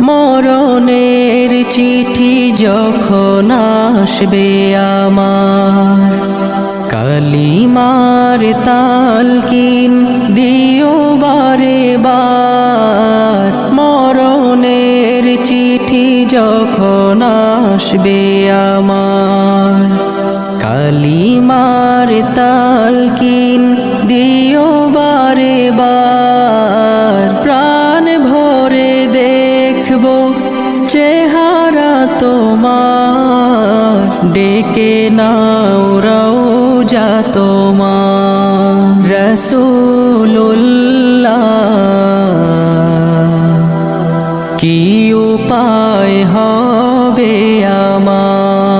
মরণের চিঠি যখন আসবে আমার, কালিমার তালকিন দিও বারে বার। মরণের চিঠি যখন আসবে আমার, কালিমার তালকিন দিও বারে বার। প্রাণ ভরে দেখব চেহারা তোমার, ডেকে নাও রওজা তোমার। রাসূলুল্লাহ কি উপায় হবে আমার,